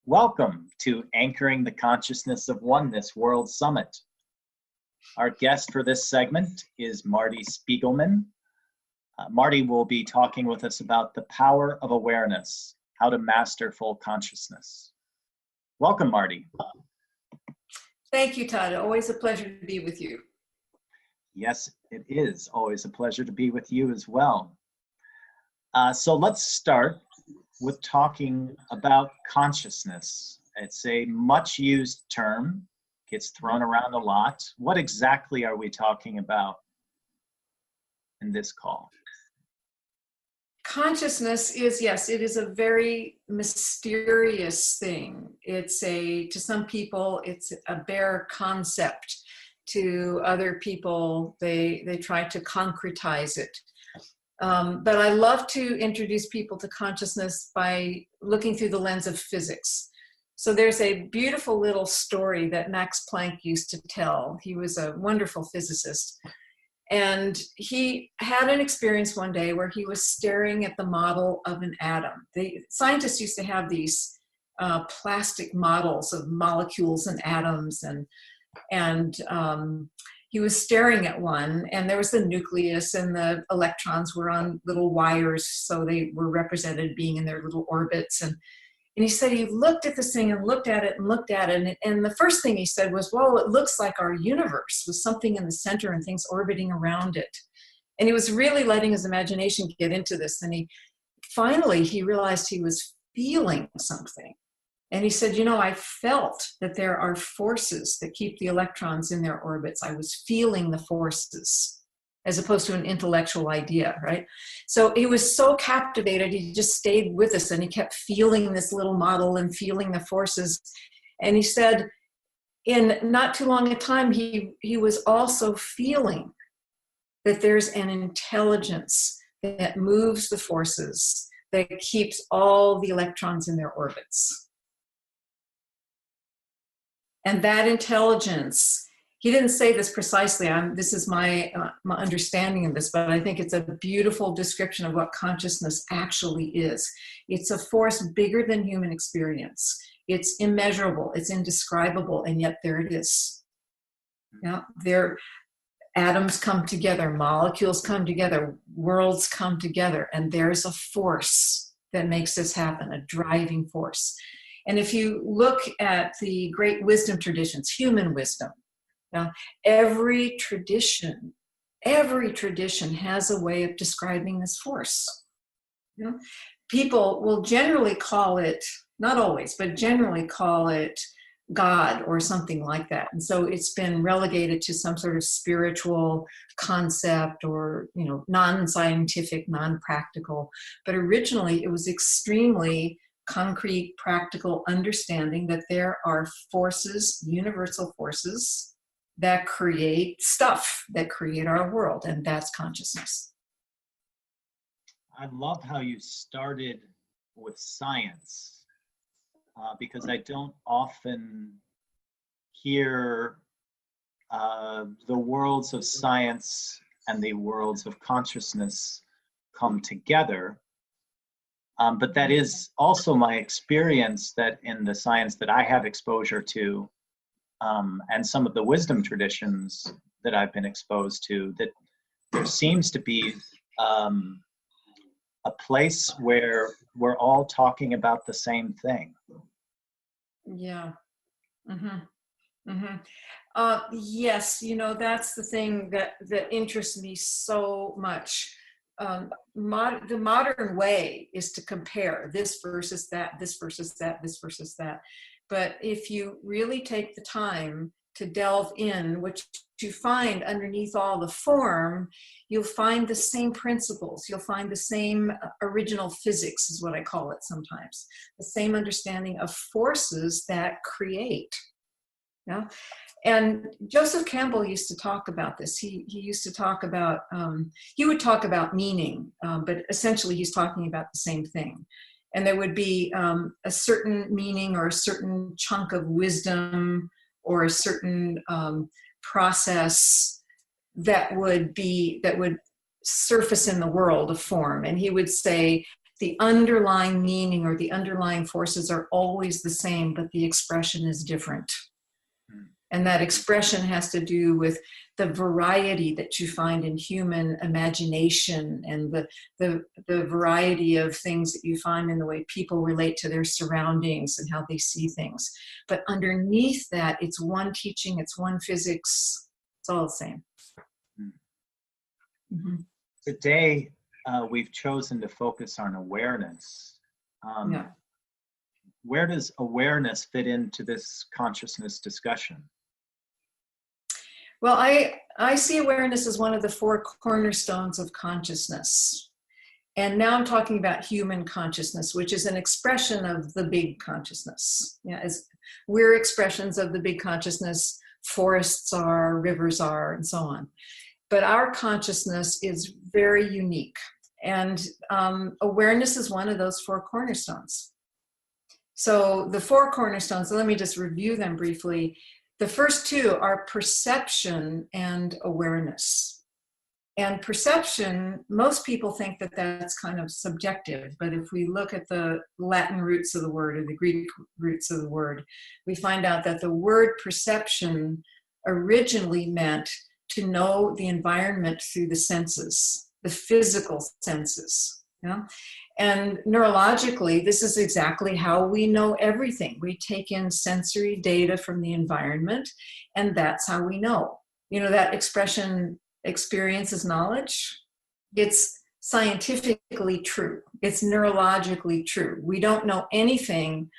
Welcome to Anchoring the Consciousness of Oneness World Summit. Our guest for this segment is Marty Spiegelman. Marty will be talking with us about the power of awareness, how to master full consciousness. Welcome, Marty. Thank you, Todd. Always a pleasure to be with you. Yes, it is always a pleasure to be with you as well. So let's start with talking about consciousness. It's a much used term, gets thrown around a lot. What exactly are we talking about in this call? Consciousness is, yes, it is a very mysterious thing. To some people, it's a bare concept. To other people, they try to concretize it. But I love to introduce people to consciousness by looking through the lens of physics. So there's a beautiful little story that Max Planck used to tell. He was a wonderful physicist. And he had an experience one day where he was staring at the model of an atom. Scientists used to have these plastic models of molecules and atoms, and he was staring at one, and there was the nucleus, and the electrons were on little wires, so they were represented being in their little orbits. And he said he looked at this thing and looked at it and looked at it, and the first thing he said was, well, it looks like our universe with something in the center and things orbiting around it. And he was really letting his imagination get into this, and finally he realized he was feeling something. And he said, I felt that there are forces that keep the electrons in their orbits. I was feeling the forces as opposed to an intellectual idea, right? So he was so captivated, he just stayed with us and he kept feeling this little model and feeling the forces. And he said, in not too long a time, he was also feeling that there's an intelligence that moves the forces, that keeps all the electrons in their orbits. And that intelligence, he didn't say this precisely, this is my understanding of this, but I think it's a beautiful description of what consciousness actually is. It's a force bigger than human experience. It's immeasurable, it's indescribable, and yet there it is. Yeah, atoms come together, molecules come together, worlds come together, and there's a force that makes this happen, a driving force. And if you look at the great wisdom traditions, human wisdom, every tradition has a way of describing this force. People will generally call it, not always, but generally call it God or something like that. And so it's been relegated to some sort of spiritual concept or, non-scientific, non-practical. But originally it was extremely concrete, practical understanding that there are forces, universal forces, that create stuff, that create our world, and that's consciousness. I love how you started with science, because I don't often hear the worlds of science and the worlds of consciousness come together. But that is also my experience, that in the science that I have exposure to, and some of the wisdom traditions that I've been exposed to, that there seems to be a place where we're all talking about the same thing. Yeah. Mm-hmm. Mm-hmm. Yes, that's the thing that interests me so much. The modern way is to compare this versus that, this versus that, this versus that. But if you really take the time to delve in, what you find underneath all the form, you'll find the same principles. You'll find the same original physics, is what I call it sometimes. The same understanding of forces that create. Yeah. And Joseph Campbell used to talk about this. He used to talk about, he would talk about meaning, but essentially he's talking about the same thing. And there would be a certain meaning or a certain chunk of wisdom or a certain process that would surface in the world of form. And he would say, the underlying meaning or the underlying forces are always the same, but the expression is different. And that expression has to do with the variety that you find in human imagination and the variety of things that you find in the way people relate to their surroundings and how they see things. But underneath that, it's one teaching, it's one physics, it's all the same. Mm-hmm. Today, we've chosen to focus on awareness. Yeah. Where does awareness fit into this consciousness discussion? Well, I see awareness as one of the 4 cornerstones of consciousness. And now I'm talking about human consciousness, which is an expression of the big consciousness. Yeah, as we're expressions of the big consciousness, forests are, rivers are, and so on. But our consciousness is very unique. And awareness is one of those 4 cornerstones. So the 4 cornerstones, let me just review them briefly. The first 2 are perception and awareness. And perception, most people think that that's kind of subjective, but if we look at the Latin roots of the word or the Greek roots of the word, we find out that the word perception originally meant to know the environment through the senses, the physical senses. Yeah? And neurologically, this is exactly how we know everything. We take in sensory data from the environment, and that's how we know. You know, that expression, experience is knowledge. It's scientifically true. It's neurologically true. We don't know anything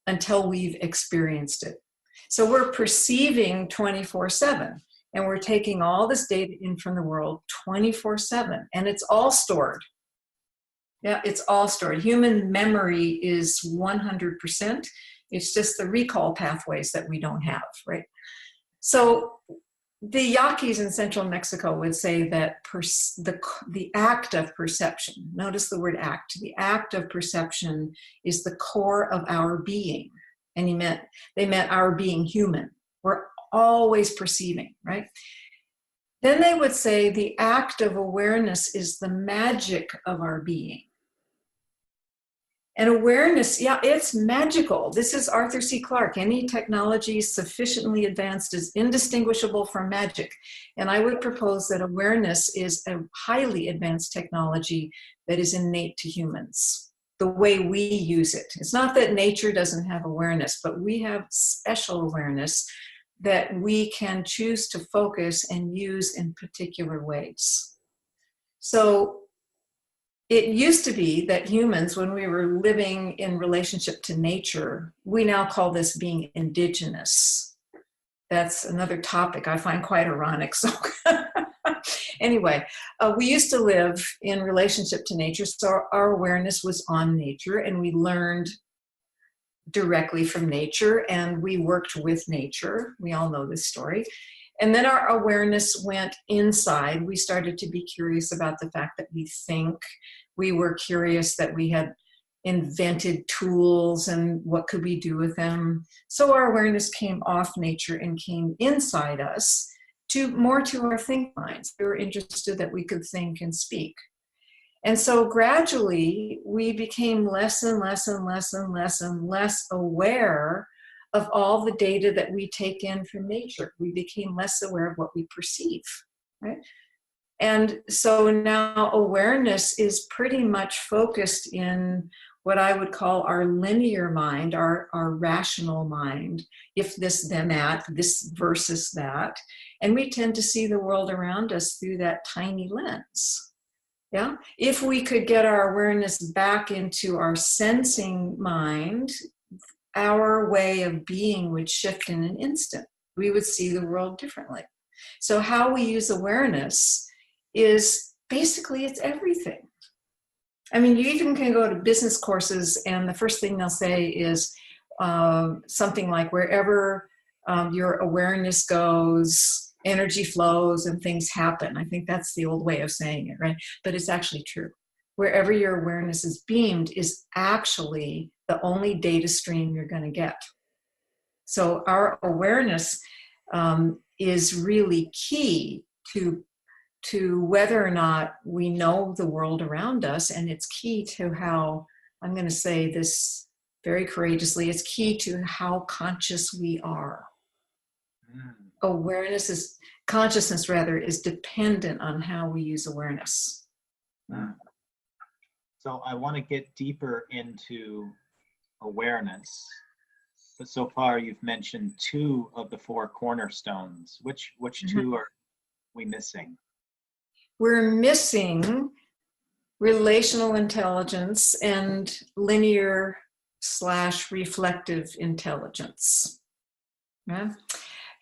until we've experienced it. So we're perceiving 24/7, and we're taking all this data in from the world 24/7, and it's all stored. Yeah, it's all stored. Human memory is 100%. It's just the recall pathways that we don't have, right? So the Yaquis in central Mexico would say that the act of perception, notice the word act, the act of perception is the core of our being. And they meant our being human. We're always perceiving, right? Then they would say the act of awareness is the magic of our being. And awareness, yeah, it's magical. This is Arthur C. Clarke. Any technology sufficiently advanced is indistinguishable from magic. And I would propose that awareness is a highly advanced technology that is innate to humans, the way we use it. It's not that nature doesn't have awareness, but we have special awareness that we can choose to focus and use in particular ways. So it used to be that humans, when we were living in relationship to nature, we now call this being indigenous. That's another topic I find quite ironic. So anyway, we used to live in relationship to nature, so our awareness was on nature, and we learned directly from nature, and we worked with nature. We all know this story. And then our awareness went inside. We started to be curious about the fact that we think. We were curious that we had invented tools and what could we do with them. So our awareness came off nature and came inside us more to our think minds. We were interested that we could think and speak. And so gradually we became less and less and less and less and less aware of all the data that we take in from nature. We became less aware of what we perceive, right? And so now awareness is pretty much focused in what I would call our linear mind, our rational mind. If this, then that, this versus that. And we tend to see the world around us through that tiny lens. Yeah. If we could get our awareness back into our sensing mind, our way of being would shift in an instant. We would see the world differently. So how we use awareness is basically, it's everything. I mean, you even can go to business courses and the first thing they'll say is something like, wherever your awareness goes, energy flows and things happen. I think that's the old way of saying it, right? But it's actually true. Wherever your awareness is beamed is actually the only data stream you're going to get. So our awareness is really key to to whether or not we know the world around us. And it's key to how, I'm going to say this very courageously, it's key to how conscious we are. Consciousness rather, is dependent on how we use awareness. So I want to get deeper into awareness, but so far you've mentioned 2 of the 4 cornerstones. Which 2 are we missing? We're missing relational intelligence and linear/reflective intelligence. Yeah?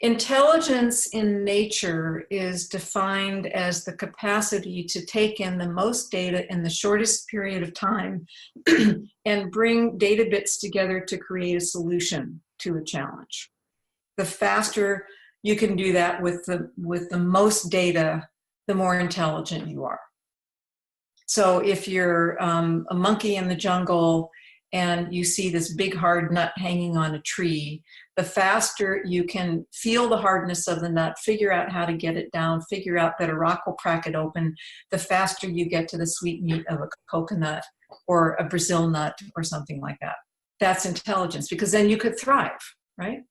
Intelligence in nature is defined as the capacity to take in the most data in the shortest period of time and bring data bits together to create a solution to a challenge. The faster you can do that with the most data, the more intelligent you are. So if you're a monkey in the jungle and you see this big hard nut hanging on a tree, the faster you can feel the hardness of the nut, figure out how to get it down, figure out that a rock will crack it open, the faster you get to the sweet meat of a coconut or a Brazil nut or something like that. That's intelligence, because then you could thrive, right?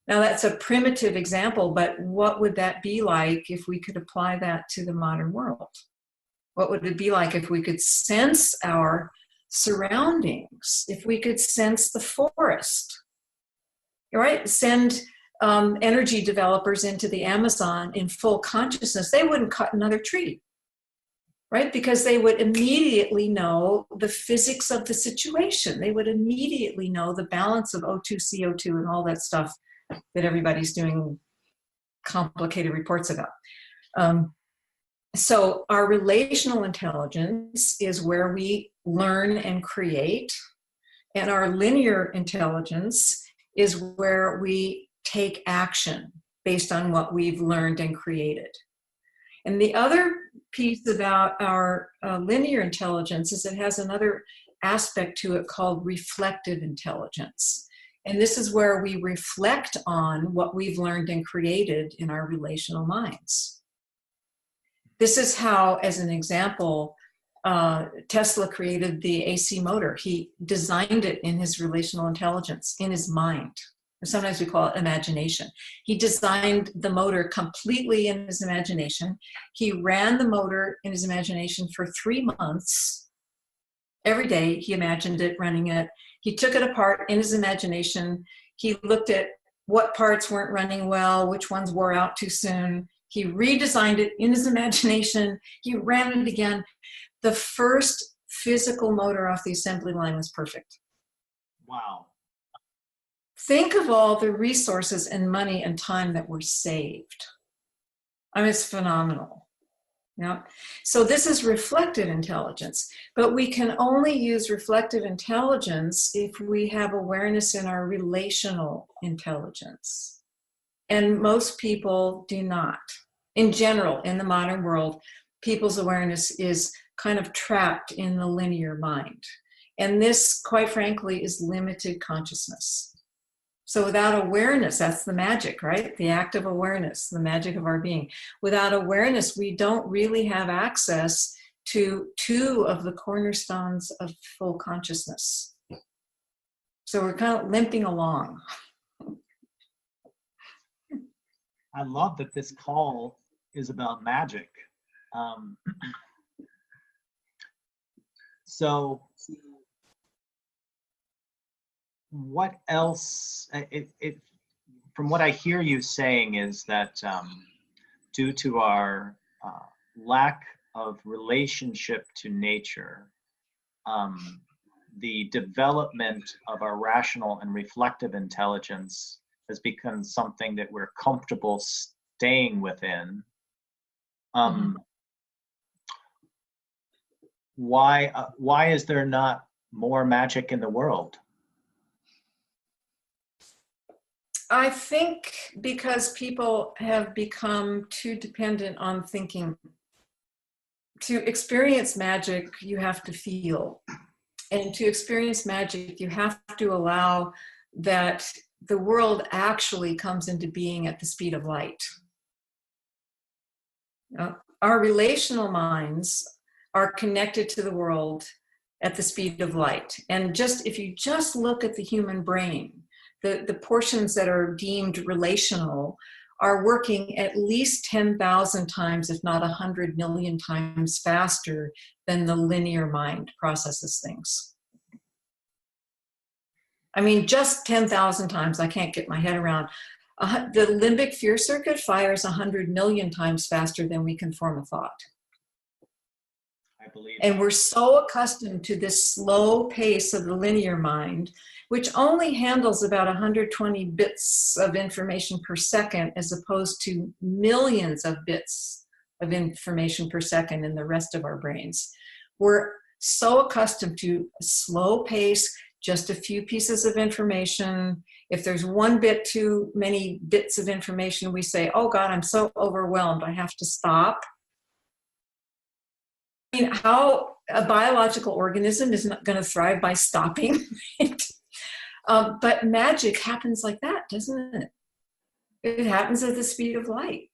Now that's a primitive example, but what would that be like if we could apply that to the modern world? What would it be like if we could sense our surroundings, if we could sense the forest, right? Send energy developers into the Amazon in full consciousness, they wouldn't cut another tree, right? Because they would immediately know the physics of the situation. They would immediately know the balance of O2, CO2, and all that stuff that everybody's doing complicated reports about. So our relational intelligence is where we learn and create, and our linear intelligence is where we take action based on what we've learned and created. And the other piece about our linear intelligence is it has another aspect to it called reflective intelligence. And this is where we reflect on what we've learned and created in our relational minds. This is how, as an example, Tesla created the AC motor. He designed it in his relational intelligence, in his mind. Sometimes we call it imagination. He designed the motor completely in his imagination. He ran the motor in his imagination for 3 months. Every day he imagined it, running it. He took it apart in his imagination. He looked at what parts weren't running well, which ones wore out too soon. He redesigned it in his imagination. He ran it again. The first physical motor off the assembly line was perfect. Wow. Think of all the resources and money and time that were saved. I mean, it's phenomenal. Yeah. So this is reflective intelligence, but we can only use reflective intelligence if we have awareness in our relational intelligence. And most people do not. In general, in the modern world, people's awareness is kind of trapped in the linear mind. And this, quite frankly, is limited consciousness. So without awareness, that's the magic, right? The act of awareness, the magic of our being. Without awareness, we don't really have access to 2 of the cornerstones of full consciousness. So we're kind of limping along. I love that this call is about magic. So what else, from what I hear you saying is that due to our lack of relationship to nature, the development of our rational and reflective intelligence has become something that we're comfortable staying within. Why is there not more magic in the world? I think because people have become too dependent on thinking. To experience magic, you have to feel. And to experience magic, you have to allow that the world actually comes into being at the speed of light. Our relational minds are connected to the world at the speed of light. And just if you just look at the human brain, the portions that are deemed relational are working at least 10,000 times, if not 100 million times faster than the linear mind processes things. I mean, just 10,000 times, I can't get my head around. The limbic fear circuit fires 100 million times faster than we can form a thought. I believe. And we're so accustomed to this slow pace of the linear mind, which only handles about 120 bits of information per second, as opposed to millions of bits of information per second in the rest of our brains. We're so accustomed to a slow pace, just a few pieces of information. If there's one bit too many bits of information, we say, oh God, I'm so overwhelmed, I have to stop. I mean, how a biological organism is not going to thrive by stopping. But magic happens like that, doesn't it? It happens at the speed of light.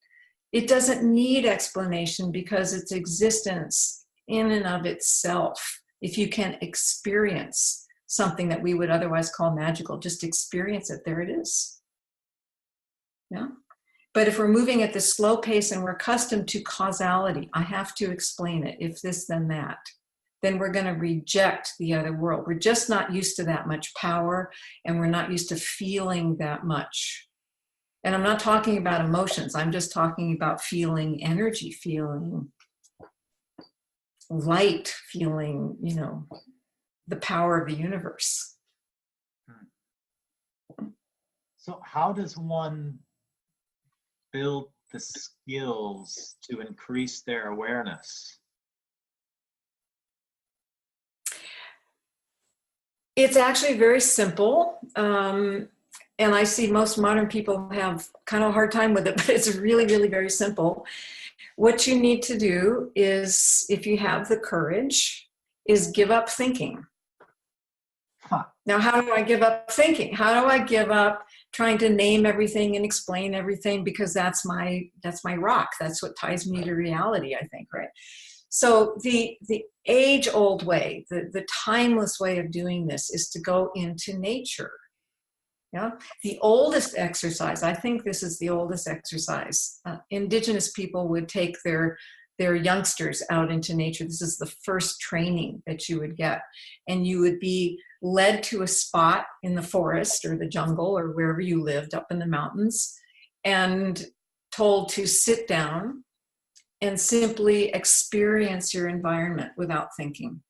It doesn't need explanation because its existence in and of itself, if you can experience something that we would otherwise call magical, just experience it, there it is. Yeah. But if we're moving at this slow pace and we're accustomed to causality, I have to explain it, if this, then that, then we're going to reject the other world. We're just not used to that much power, and we're not used to feeling that much. And I'm not talking about emotions. I'm just talking about feeling energy, feeling light, feeling, the power of the universe. So how does one build the skills to increase their awareness? It's actually very simple. And I see most modern people have kind of a hard time with it, but it's really, really very simple. What you need to do is, if you have the courage, is give up thinking. Now, how do I give up thinking? How do I give up trying to name everything and explain everything? Because that's my rock. That's what ties me to reality, I think, right? So the age-old way, the timeless way of doing this is to go into nature. Yeah, the oldest exercise, I think this is the oldest exercise. Indigenous people would take their youngsters out into nature. This is the first training that you would get. And you would be led to a spot in the forest or the jungle or wherever you lived up in the mountains, and told to sit down and simply experience your environment without thinking.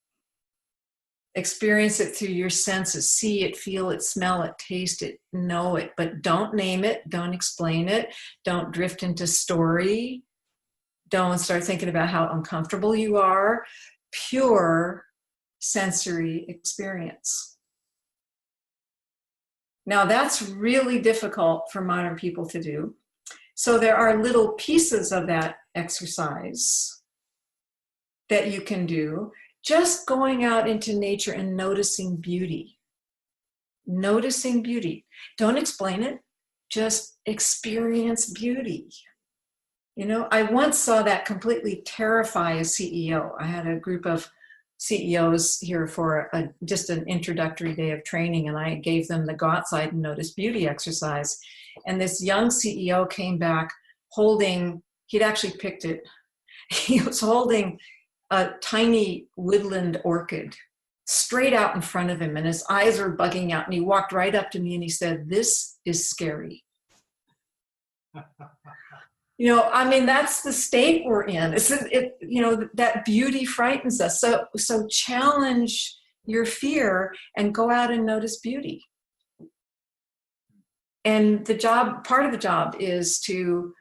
Experience it through your senses. See it, feel it, smell it, taste it, know it. But don't name it, don't explain it, don't drift into story. Don't start thinking about how uncomfortable you are. Pure sensory experience. Now that's really difficult for modern people to do. So there are little pieces of that exercise that you can do. Just going out into nature and noticing beauty. Noticing beauty. Don't explain it. Just experience beauty. I once saw that completely terrify a CEO. I had a group of CEOs here for just an introductory day of training, and I gave them the go outside and notice beauty exercise. And this young CEO came back holding, he'd actually picked it, he was holding a tiny woodland orchid straight out in front of him, and his eyes were bugging out, and he walked right up to me and he said, "This is scary." That's the state we're in. That beauty frightens us. So challenge your fear and go out and notice beauty. And part of the job is to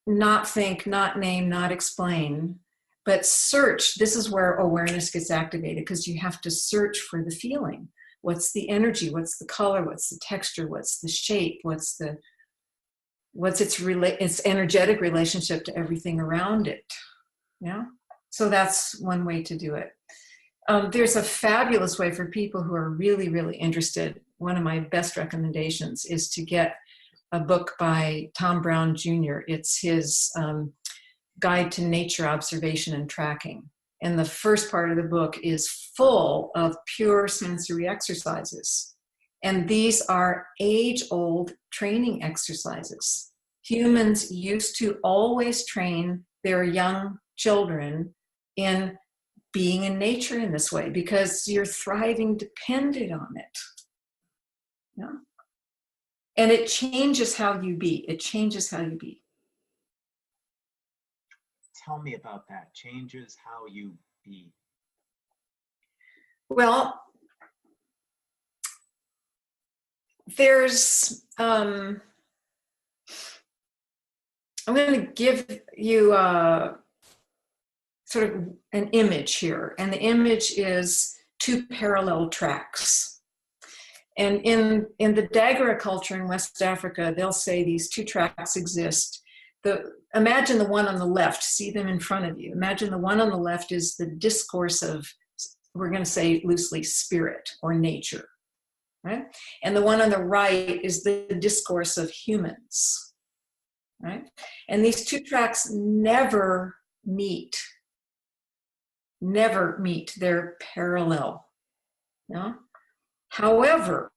not think, not name, not explain, but search. This is where awareness gets activated, because you have to search for the feeling. What's the energy? What's the color? What's the texture? What's the shape? What's its energetic relationship to everything around it? Yeah. So that's one way to do it. There's a fabulous way for people who are really, really interested. One of my best recommendations is to get a book by Tom Brown Jr. It's his Guide to Nature Observation and Tracking. And the first part of the book is full of pure sensory exercises. And these are age-old training exercises. Humans used to always train their young children in being in nature in this way because your thriving depended on it. Yeah. And it changes how you be. It changes how you be. Tell me about that. Changes how you be. Well, there's, I'm going to give you sort of an image here. And the image is two parallel tracks. And in the Dagara culture in West Africa, they'll say these two tracks exist. Imagine the one on the left, see them in front of you. Imagine the one on the left is the discourse of, we're going to say loosely, spirit or nature, right? And the one on the right is the discourse of humans, right? And these two tracks never meet. Never meet. They're parallel. Yeah? However,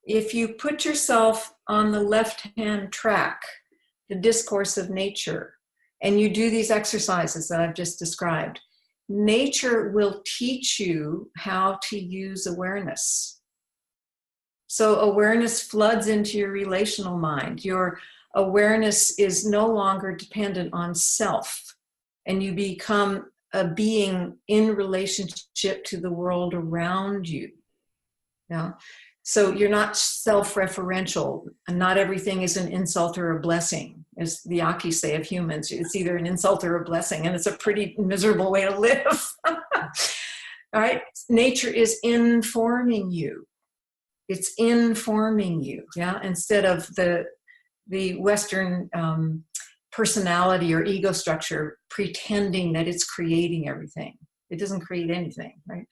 if you put yourself on the left-hand track, the discourse of nature, and you do these exercises that I've just described, nature will teach you how to use awareness. So awareness floods into your relational mind. Your awareness is no longer dependent on self, and you become a being in relationship to the world around you. Yeah. So you're not self-referential, and not everything is an insult or a blessing, as the Yaki say of humans. It's either an insult or a blessing, and it's a pretty miserable way to live. All right? Nature is informing you. It's informing you, yeah? Instead of the Western personality or ego structure pretending that it's creating everything. It doesn't create anything, right?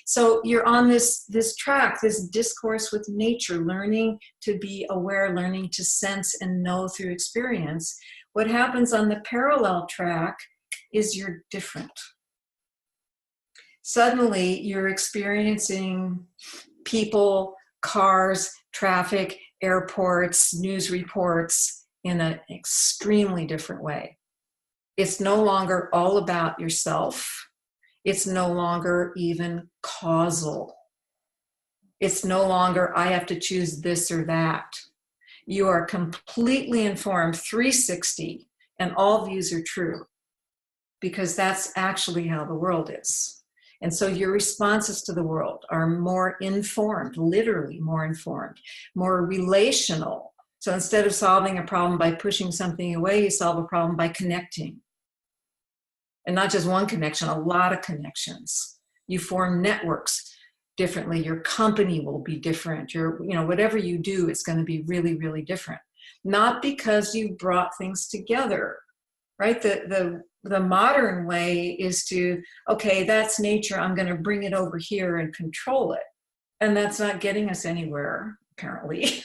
So you're on this track, this discourse with nature, learning to be aware, learning to sense and know through experience. What happens on the parallel track is you're different. Suddenly you're experiencing people, cars, traffic, airports, news reports in an extremely different way. It's no longer all about yourself. It's no longer even causal. It's no longer, I have to choose this or that. You are completely informed, 360, and all views are true, because that's actually how the world is. And so your responses to the world are more informed, literally more informed, more relational. So instead of solving a problem by pushing something away, you solve a problem by connecting. And not just one connection, a lot of connections. You form networks differently. Your company will be different. Whatever you do, it's going to be really, really different. Not because you brought things together, right? The modern way is to, okay, that's nature. I'm going to bring it over here and control it. And that's not getting us anywhere, apparently,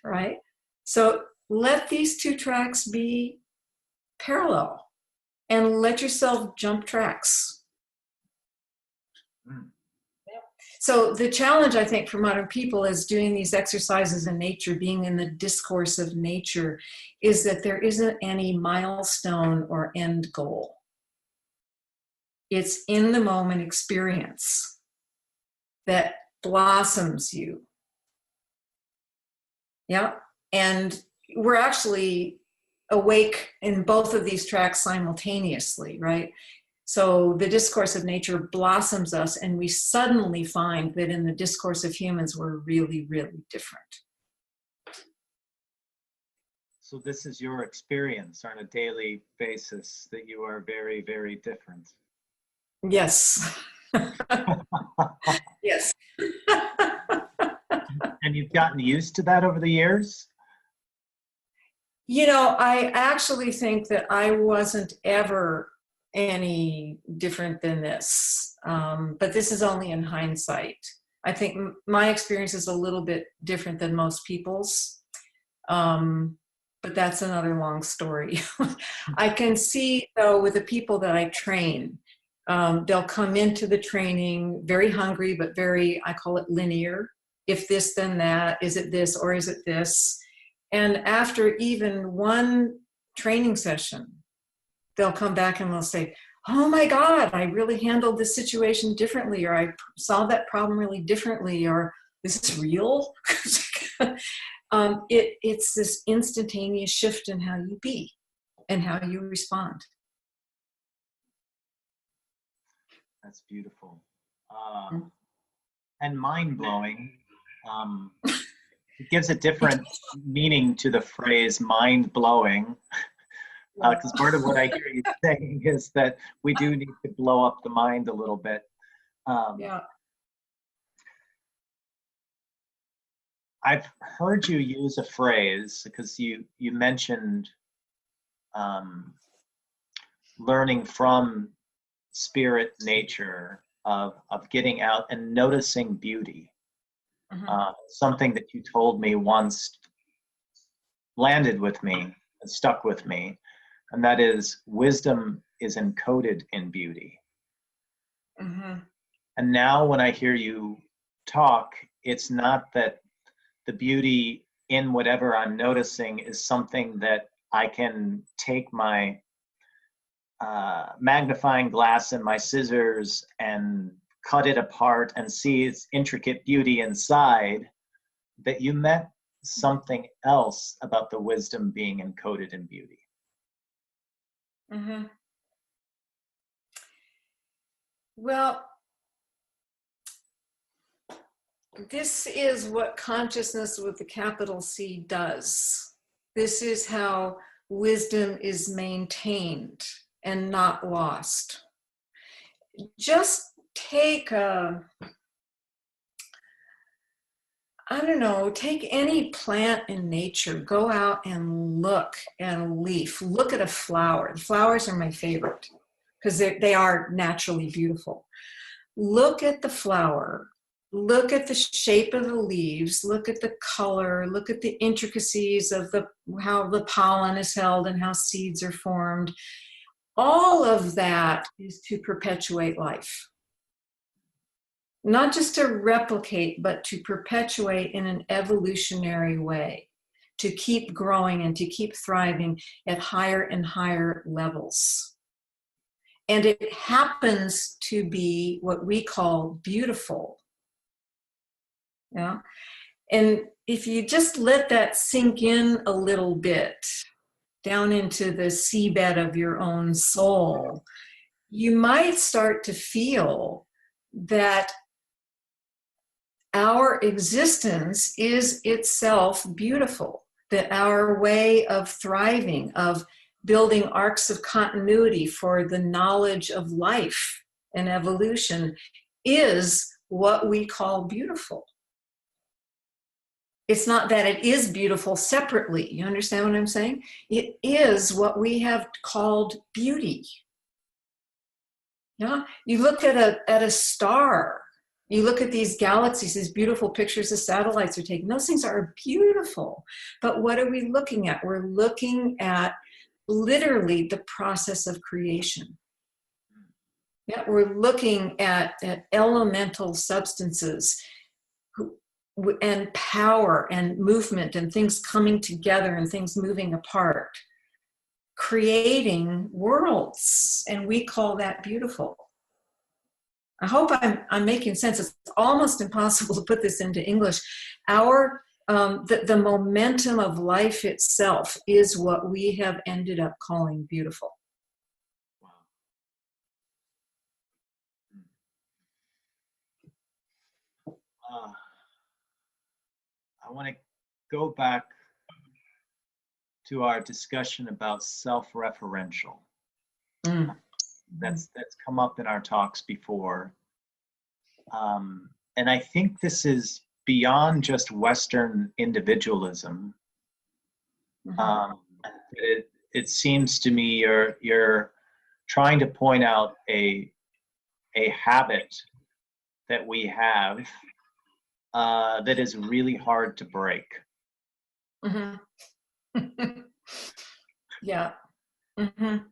right? So let these two tracks be parallel. And let yourself jump tracks. So the challenge, I think, for modern people is doing these exercises in nature, being in the discourse of nature, is that there isn't any milestone or end goal. It's in the moment experience that blossoms you. Yeah. And we're actually awake in both of these tracks simultaneously, right? So the discourse of nature blossoms us, and we suddenly find that in the discourse of humans, we're really, really different. So this is your experience on a daily basis, that you are very, very different. Yes. Yes. And you've gotten used to that over the years? I actually think that I wasn't ever any different than this. But this is only in hindsight. I think my experience is a little bit different than most people's. But but that's another long story. I can see, though, with the people that I train, they'll come into the training very hungry, but very, I call it linear. If this, then that. Is it this or is it this? And after even one training session, they'll come back and they'll say, oh my God, I really handled this situation differently, or I solved that problem really differently, or this is real. It's this instantaneous shift in how you be and how you respond. That's beautiful. And mind-blowing. It gives a different meaning to the phrase mind-blowing. Because part of what I hear you saying is that we do need to blow up the mind a little bit. Yeah. I've heard you use a phrase because you mentioned learning from spirit nature of getting out and noticing beauty. Something that you told me once landed with me and stuck with me. And that is, wisdom is encoded in beauty. Mm-hmm. And now when I hear you talk, it's not that the beauty in whatever I'm noticing is something that I can take my magnifying glass and my scissors and cut it apart and see its intricate beauty inside, that you meant something else about the wisdom being encoded in beauty. Mm-hmm. Well, this is what consciousness with the capital C does. This is how wisdom is maintained and not lost. Just take take any plant in nature, go out and look at a leaf, look at a flower. The flowers are my favorite because they are naturally beautiful. Look at the flower, look at the shape of the leaves, look at the color, look at the intricacies of how the pollen is held and how seeds are formed. All of that is to perpetuate life. Not just to replicate, but to perpetuate in an evolutionary way, to keep growing and to keep thriving at higher and higher levels. And it happens to be what we call beautiful. Yeah. And if you just let that sink in a little bit, down into the seabed of your own soul, you might start to feel that our existence is itself beautiful, that our way of thriving, of building arcs of continuity for the knowledge of life and evolution is what we call beautiful. It's not that it is beautiful separately. You understand what I'm saying? It is what we have called beauty. Yeah? You look at a star. You look at these galaxies, these beautiful pictures the satellites are taking. Those things are beautiful. But what are we looking at? We're looking at literally the process of creation. Yeah, we're looking at elemental substances and power and movement and things coming together and things moving apart, creating worlds, and we call that beautiful. I hope I'm making sense. It's almost impossible to put this into English. The momentum of life itself is what we have ended up calling beautiful. Wow. I want to go back to our discussion about self-referential. That's come up in our talks before. And I think this is beyond just Western individualism. It seems to me you're trying to point out a habit that we have that is really hard to break. Yeah.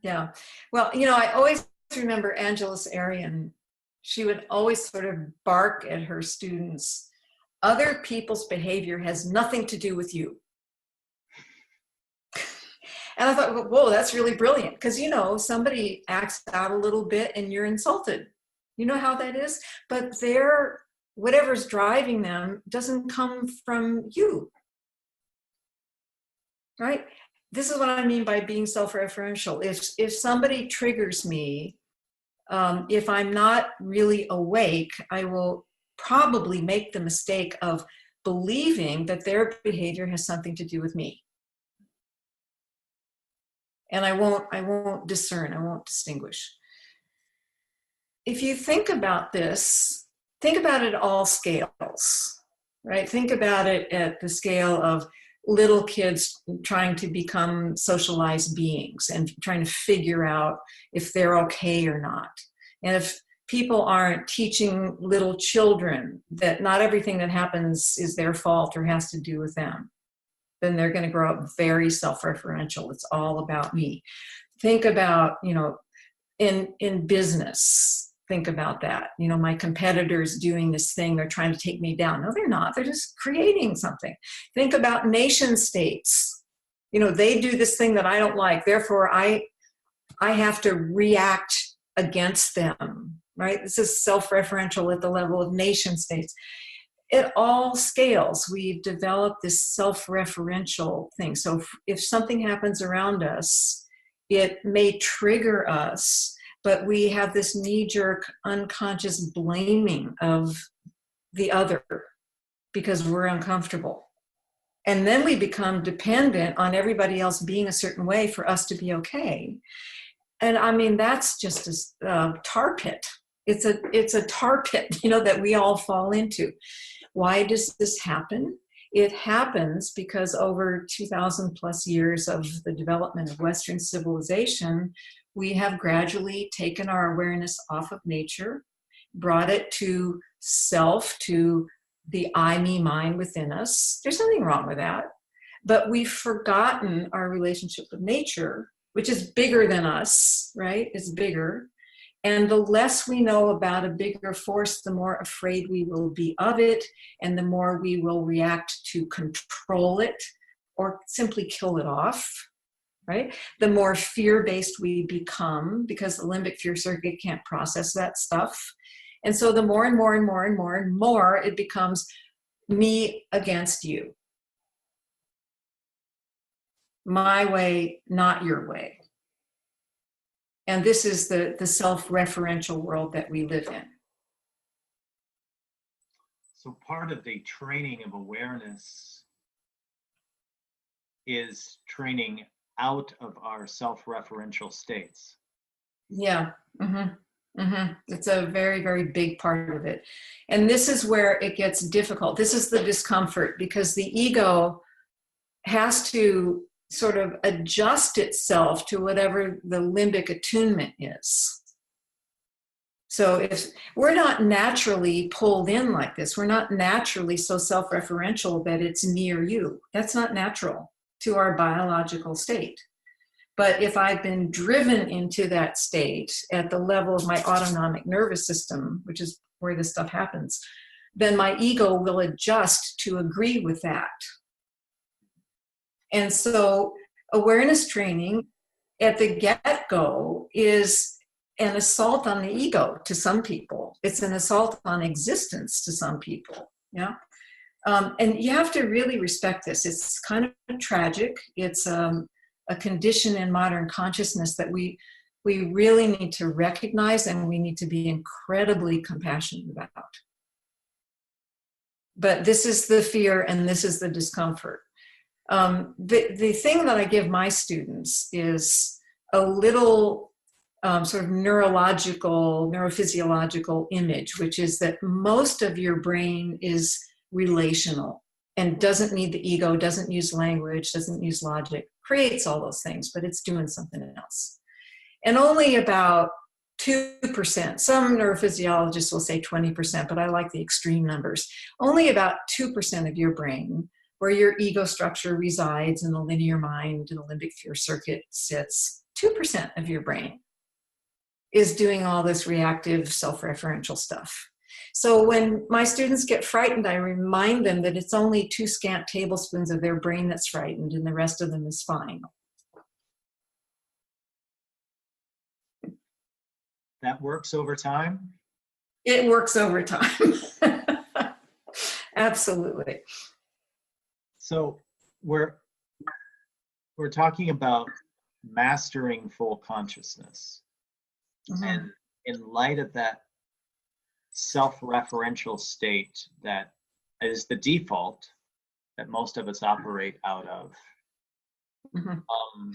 Yeah. Well, I always remember Angeles Arian. She would always sort of bark at her students. Other people's behavior has nothing to do with you. And I thought, whoa, that's really brilliant. Because, somebody acts out a little bit and you're insulted. You know how that is? But whatever's driving them doesn't come from you. Right? This is what I mean by being self-referential. If somebody triggers me, if I'm not really awake, I will probably make the mistake of believing that their behavior has something to do with me. And I won't discern, I won't distinguish. If you think about this, think about it all scales, right? Think about it at the scale of little kids trying to become socialized beings and trying to figure out if they're okay or not. And if people aren't teaching little children that not everything that happens is their fault or has to do with them, then they're going to grow up very self-referential. It's all about me. Think about, in business, think about that. My competitors doing this thing, they're trying to take me down. No, they're not. They're just creating something. Think about nation states. They do this thing that I don't like. Therefore, I have to react against them, right? This is self-referential at the level of nation states. It all scales. We've developed this self-referential thing. So if something happens around us, it may trigger us, but we have this knee-jerk, unconscious blaming of the other because we're uncomfortable. And then we become dependent on everybody else being a certain way for us to be okay. And I mean, that's just a tar pit. It's a tar pit, that we all fall into. Why does this happen? It happens because over 2,000 plus years of the development of Western civilization, we have gradually taken our awareness off of nature, brought it to self, to the I, me, mine within us. There's nothing wrong with that. But we've forgotten our relationship with nature, which is bigger than us, right? It's bigger. And the less we know about a bigger force, the more afraid we will be of it, and the more we will react to control it or simply kill it off, right? The more fear-based we become because the limbic fear circuit can't process that stuff. And so the more and more and more and more and more it becomes me against you. My way, not your way. And this is the self-referential world that we live in. So part of the training of awareness is training out of our self-referential states. Yeah. It's a very, very big part of it. And this is where it gets difficult. This is the discomfort because the ego has to sort of adjust itself to whatever the limbic attunement is. So if we're not naturally pulled in like this, we're not naturally so self-referential that it's me or you. That's not natural to our biological state. But if I've been driven into that state at the level of my autonomic nervous system, which is where this stuff happens, then my ego will adjust to agree with that. And so awareness training at the get-go is an assault on the ego to some people. It's an assault on existence to some people. Yeah. And you have to really respect this. It's kind of tragic. It's a condition in modern consciousness that we really need to recognize and we need to be incredibly compassionate about. But this is the fear and this is the discomfort. The thing that I give my students is a little sort of neurophysiological image, which is that most of your brain is relational and doesn't need the ego, doesn't use language, doesn't use logic, creates all those things, but it's doing something else. And only about 2%, some neurophysiologists will say 20%, but I like the extreme numbers. Only about 2% of your brain where your ego structure resides in the linear mind, and the limbic fear circuit sits, 2% of your brain is doing all this reactive self-referential stuff. So when my students get frightened, I remind them that it's only 2 scant tablespoons of their brain that's frightened, and the rest of them is fine. That works over time? It works over time. Absolutely. So we're talking about mastering full consciousness. Mm-hmm. And in light of that self-referential state that is the default that most of us operate out of, Mm-hmm.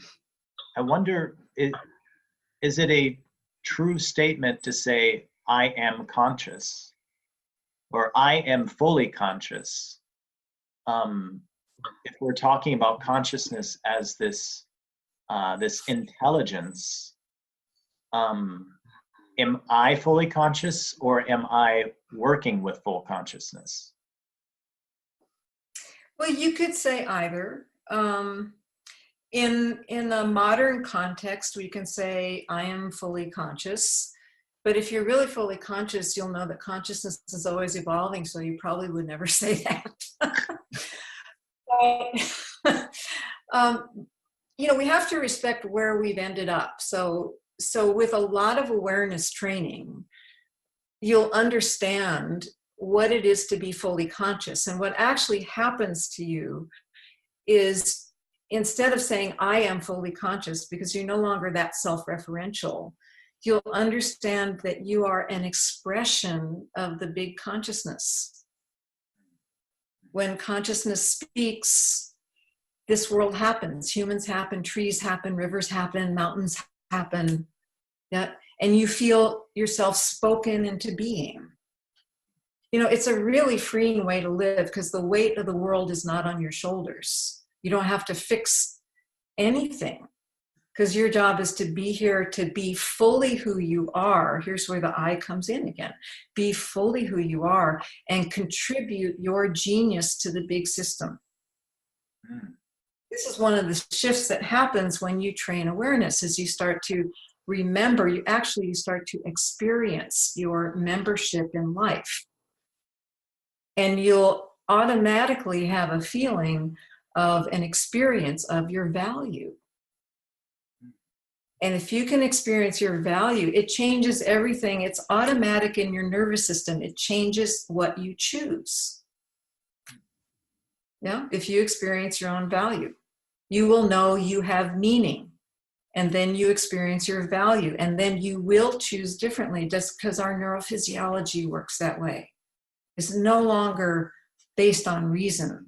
I wonder, is it a true statement to say, I am conscious, or I am fully conscious? If we're talking about consciousness as this intelligence, am I fully conscious, or am I working with full consciousness? Well, you could say either. In a modern context, we can say, I am fully conscious. But if you're really fully conscious, you'll know that consciousness is always evolving, so you probably would never say that. We have to respect where we've ended up. So with a lot of awareness training, you'll understand what it is to be fully conscious. And what actually happens to you is, instead of saying, I am fully conscious, because you're no longer that self-referential, you'll understand that you are an expression of the big consciousness. When consciousness speaks, this world happens. Humans happen, trees happen, rivers happen, mountains happen. Yeah? And you feel yourself spoken into being. It's a really freeing way to live, because the weight of the world is not on your shoulders. You don't have to fix anything, because your job is to be here, to be fully who you are. Here's where the I comes in again. Be fully who you are and contribute your genius to the big system. Mm. This is one of the shifts that happens when you train awareness, as you start to remember, you start to experience your membership in life. And you'll automatically have a feeling of an experience of your value. And if you can experience your value, it changes everything. It's automatic in your nervous system. It changes what you choose. Yeah, if you experience your own value, you will know you have meaning. And then you experience your value. And then you will choose differently, just because our neurophysiology works that way. It's no longer based on reason.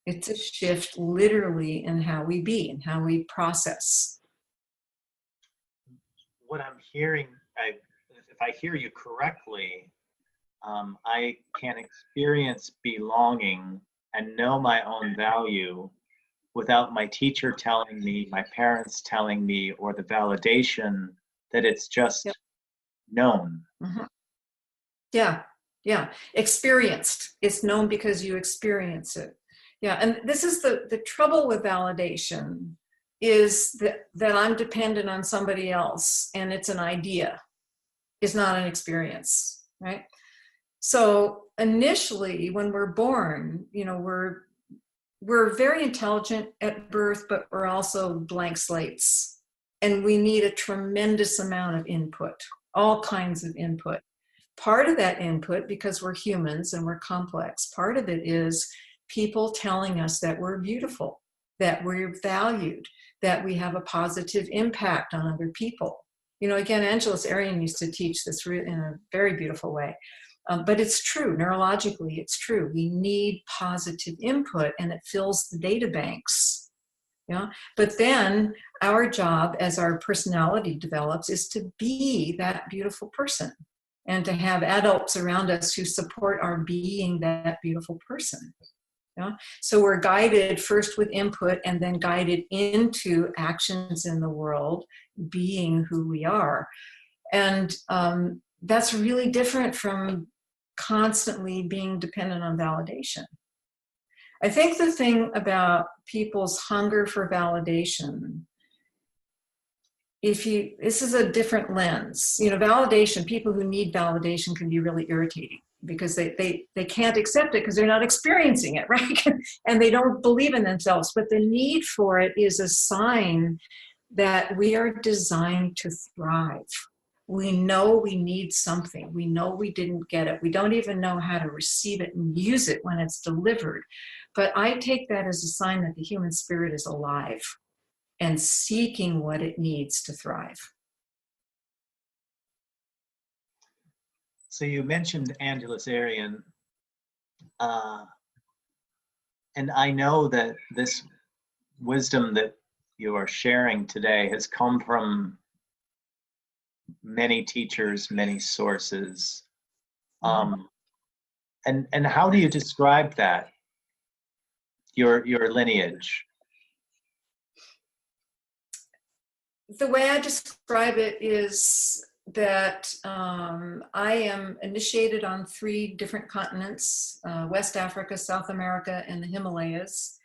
It's a shift literally in how we be and how we process. What I'm hearing, if I hear you correctly, I can experience belonging and know my own value without my teacher telling me, my parents telling me, or the validation that it's just known. Mm-hmm. Yeah. Experienced. It's known because you experience it. Yeah, and this is the trouble with validation, is that I'm dependent on somebody else, and it's an idea. It's not an experience, right? So initially, when we're born, we're very intelligent at birth, but we're also blank slates. And we need a tremendous amount of input, all kinds of input. Part of that input, because we're humans and we're complex, part of it is people telling us that we're beautiful, that we're valued, that we have a positive impact on other people. Again, Angeles Arian used to teach this in a very beautiful way. But it's true, neurologically, it's true. We need positive input, and it fills the data banks. Yeah. But then our job, as our personality develops, is to be that beautiful person, and to have adults around us who support our being that beautiful person. Yeah? So we're guided first with input, and then guided into actions in the world, being who we are. And that's really different from constantly being dependent on validation. I think the thing about people's hunger for validation, this is a different lens. Validation, people who need validation can be really irritating because they can't accept it because they're not experiencing it, right? And they don't believe in themselves. But the need for it is a sign that we are designed to thrive. We know we need something. We know we didn't get it. We don't even know how to receive it and use it when it's delivered. But I take that as a sign that the human spirit is alive and seeking what it needs to thrive. So you mentioned Angelus Arian, and I know that this wisdom that you are sharing today has come from many teachers, many sources. And how do you describe that, your lineage? The way I describe it is that I am initiated on 3 different continents, West Africa, South America, and the Himalayas.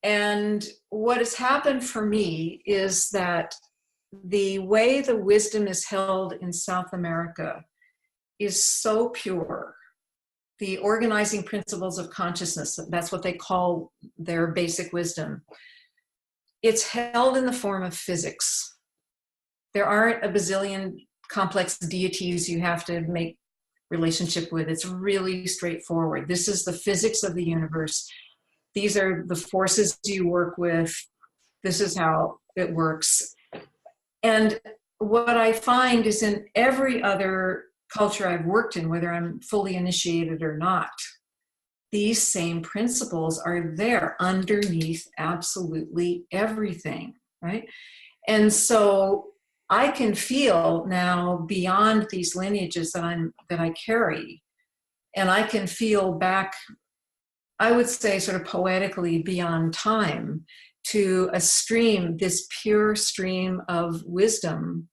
And what has happened for me is that the way the wisdom is held in South America is so pure. The organizing principles of consciousness, that's what they call their basic wisdom. It's held in the form of physics. There aren't a bazillion complex deities you have to make relationship with. It's really straightforward. This is the physics of the universe. These are the forces you work with. This is how it works. And what I find is in every other culture I've worked in, whether I'm fully initiated or not, these same principles are there underneath absolutely everything, right? And so I can feel now beyond these lineages that I carry, and I can feel back, I would say sort of poetically beyond time, to a stream, this pure stream of wisdom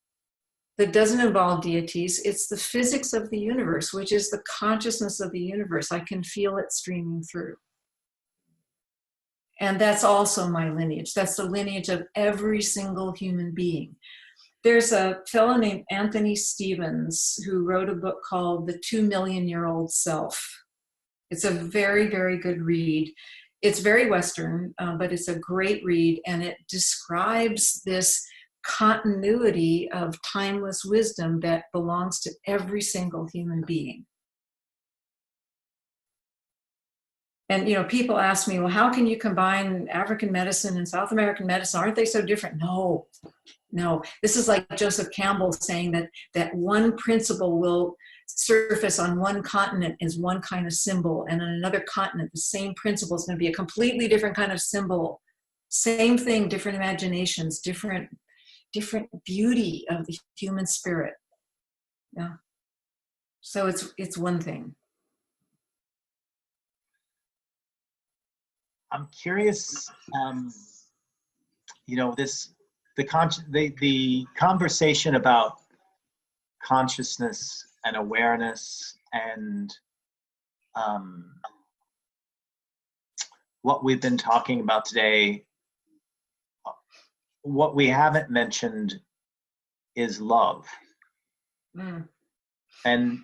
that doesn't involve deities. It's the physics of the universe, which is the consciousness of the universe. I can feel it streaming through. And that's also my lineage. That's the lineage of every single human being. There's a fellow named Anthony Stevens who wrote a book called The 2 Million Year Old Self. It's a very, very good read. It's very Western, but it's a great read, and it describes this continuity of timeless wisdom that belongs to every single human being. And people ask me, well, how can you combine African medicine and South American medicine? Aren't they so different? No. This is like Joseph Campbell saying that one principle will surface on one continent as one kind of symbol, and on another continent, the same principle is going to be a completely different kind of symbol. Same thing, different imaginations, different beauty of the human spirit. Yeah. So it's one thing. I'm curious, the conversation about consciousness and awareness and what we've been talking about today, what we haven't mentioned is love. And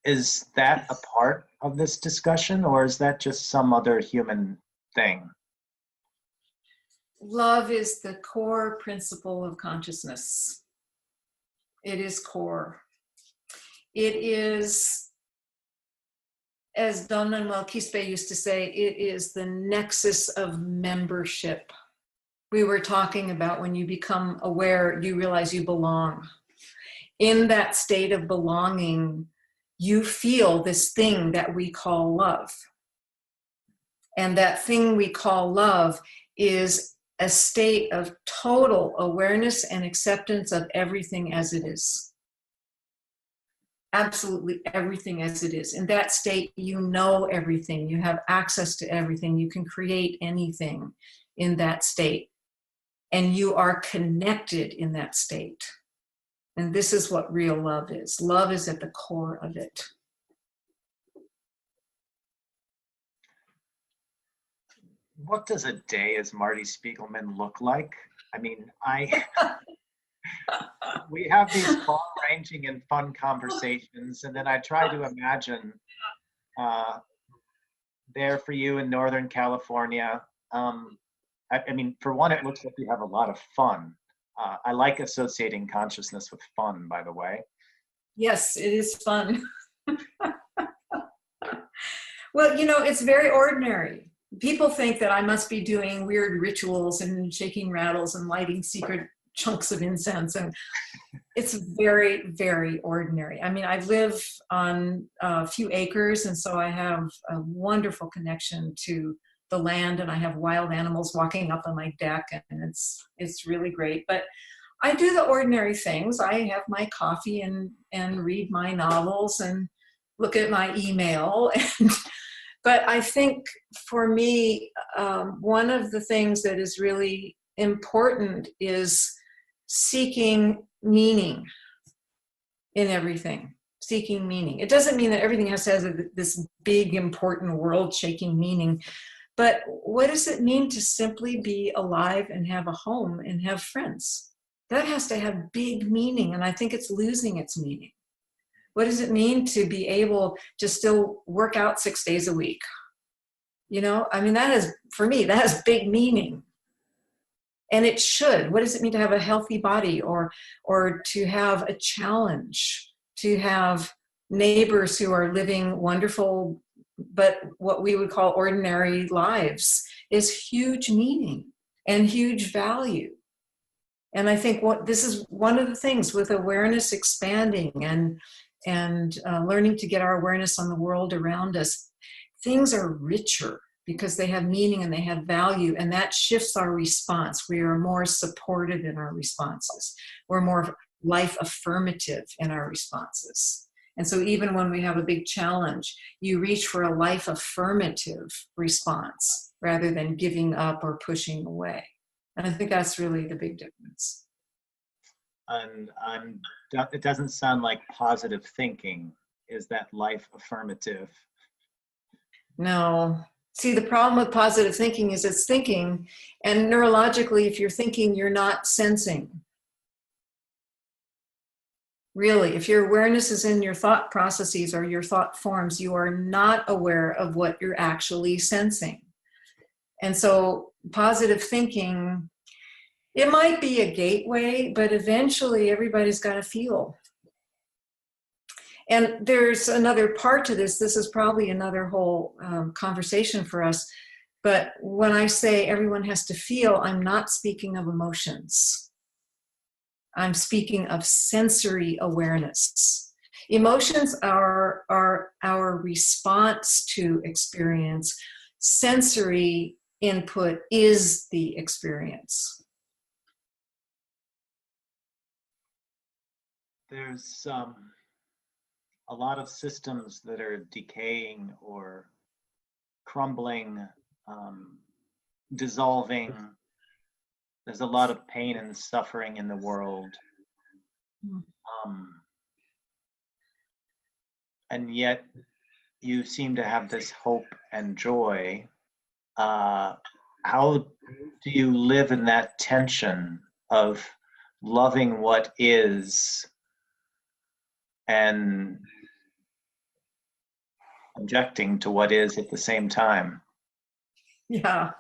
is that a part of this discussion, or is that just some other human thing? Love is the core principle of consciousness. It is core. It is, as Don Manuel Quispe used to say, it is the nexus of membership. We were talking about when you become aware, you realize you belong. In that state of belonging, you feel this thing that we call love. And that thing we call love is a state of total awareness and acceptance of everything as it is. Absolutely everything as it is. In that state, you know everything. You have access to everything. You can create anything in that state. And you are connected in that state. And this is what real love is. Love is at the core of it. what does a day as Marty Spiegelman look like? I mean, we have these far-ranging and fun conversations, and then I try to imagine uh, there for you in Northern California. I mean, for one, it looks like you have a lot of fun. I like associating consciousness with fun, by the way. Yes, it is fun. Well, it's very ordinary. People think that I must be doing weird rituals and shaking rattles and lighting secret chunks of incense. And it's very, very ordinary. I mean, I live on a few acres, and so I have a wonderful connection to the land, and I have wild animals walking up on my deck, and it's really great. But I do the ordinary things. I have my coffee and read my novels and look at my email. But I think for me, one of the things that is really important is seeking meaning in everything. Seeking meaning. It doesn't mean that everything has to have this big, important, world-shaking meaning. But what does it mean to simply be alive and have a home and have friends? That has to have big meaning, and I think it's losing its meaning. What does it mean to be able to still work out 6 days a week? I mean, for me, that has big meaning. And it should. What does it mean to have a healthy body, or to have a challenge, to have neighbors who are living wonderful, but what we would call ordinary lives, is huge meaning and huge value. And I think this is one of the things with awareness expanding and learning to get our awareness on the world around us. Things are richer because they have meaning and they have value, and that shifts our response. We are more supportive in our responses. We're more life affirmative in our responses. And so even when we have a big challenge, you reach for a life affirmative response rather than giving up or pushing away. And I think that's really the big difference. And it doesn't sound like positive thinking is that life affirmative. No. See, the problem with positive thinking is it's thinking, and neurologically, if you're thinking, you're not sensing. Really, if your awareness is in your thought processes or your thought forms, you are not aware of what you're actually sensing. And so positive thinking, it might be a gateway, but eventually everybody's got to feel. And there's another part to this. This is probably another whole conversation for us. But when I say everyone has to feel, I'm not speaking of emotions. I'm speaking of sensory awareness. Emotions are our response to experience. Sensory input is the experience. There's a lot of systems that are decaying or crumbling, dissolving. There's a lot of pain and suffering in the world. And yet you seem to have this hope and joy. How do you live in that tension of loving what is and objecting to what is at the same time? Yeah.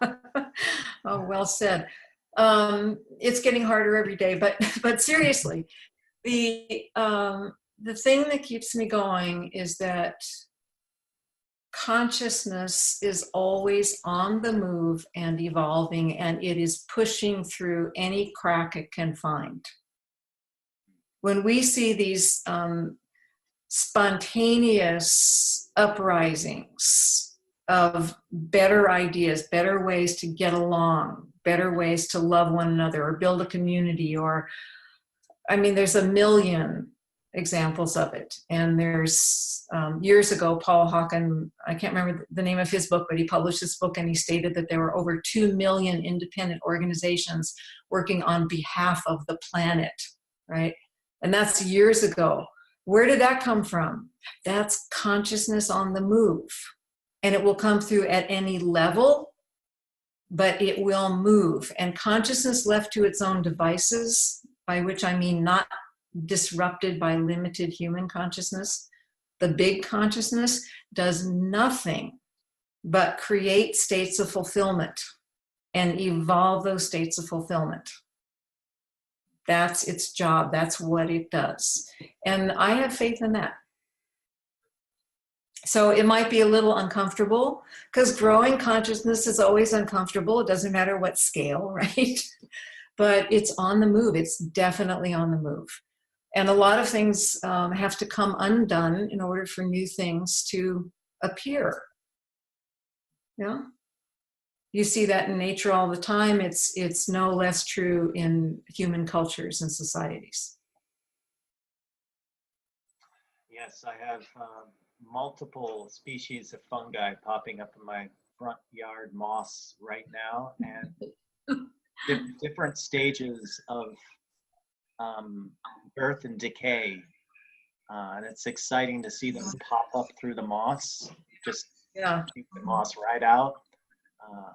Oh, well said. It's getting harder every day, but seriously, the thing that keeps me going is that consciousness is always on the move and evolving, and it is pushing through any crack it can find. When we see these spontaneous uprisings of better ideas, better ways to get along, better ways to love one another or build a community, there's a million examples of it. And there's years ago, Paul Hawken, I can't remember the name of his book, but he published this book and he stated that there were over 2 million independent organizations working on behalf of the planet, right? And that's years ago. Where did that come from? That's consciousness on the move. And it will come through at any level but it will move. And consciousness left to its own devices, by which I mean not disrupted by limited human consciousness, the big consciousness does nothing but create states of fulfillment and evolve those states of fulfillment. That's its job. That's what it does. And I have faith in that. So it might be a little uncomfortable, because growing consciousness is always uncomfortable. It doesn't matter what scale, right? But it's on the move. It's definitely on the move. And a lot of things have to come undone in order for new things to appear. Yeah. You see that in nature all the time. It's no less true in human cultures and societies. Yes, I have multiple species of fungi popping up in my front yard moss right now, and different stages of birth and decay. And it's exciting to see them pop up through the moss, just keep the moss right out.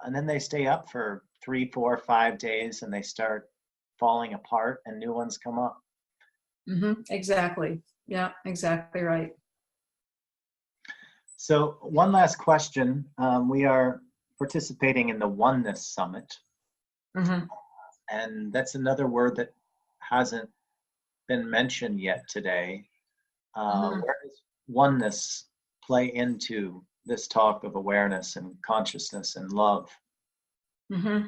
And then they stay up for 3, 4, 5 days, and they start falling apart and new ones come up. Mm-hmm. Exactly. Yeah, exactly right. So one last question. We are participating in the Oneness Summit. Mm-hmm. And that's another word that hasn't been mentioned yet today. Where does oneness play into this talk of awareness and consciousness and love? Mm-hmm.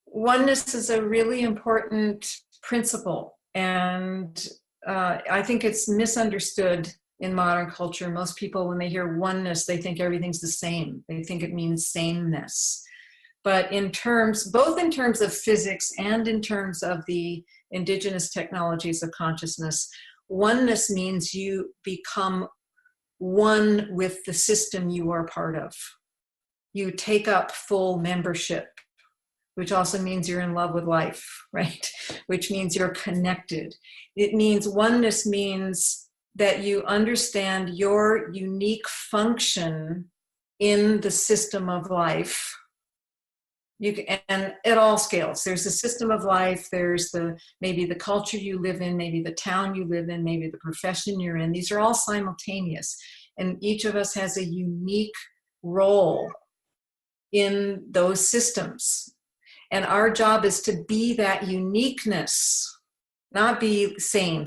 Oneness is a really important principle, and I think it's misunderstood in modern culture. Most people, when they hear oneness, they think everything's the same. They think it means sameness. But both in terms of physics and in terms of the indigenous technologies of consciousness, oneness means you become one with the system you are part of. You take up full membership, which also means you're in love with life, right? Which means you're connected. Oneness means that you understand your unique function in the system of life. And at all scales. There's the system of life, there's maybe the culture you live in, maybe the town you live in, maybe the profession you're in. These are all simultaneous. And each of us has a unique role in those systems. And our job is to be that uniqueness, not be same.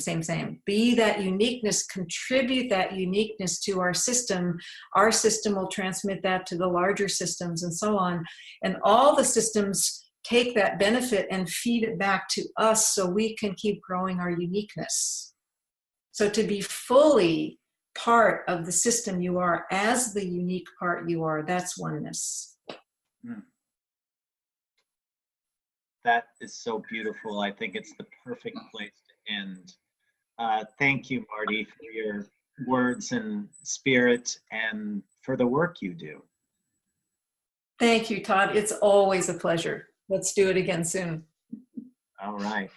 Be that uniqueness, contribute that uniqueness to our system. Our system will transmit that to the larger systems and so on. And all the systems take that benefit and feed it back to us so we can keep growing our uniqueness. So to be fully part of the system you are as the unique part you are, that's oneness. That is so beautiful. I think it's the perfect place to end. Thank you, Marty, for your words and spirit and for the work you do. Thank you, Todd. It's always a pleasure. Let's do it again soon. All right.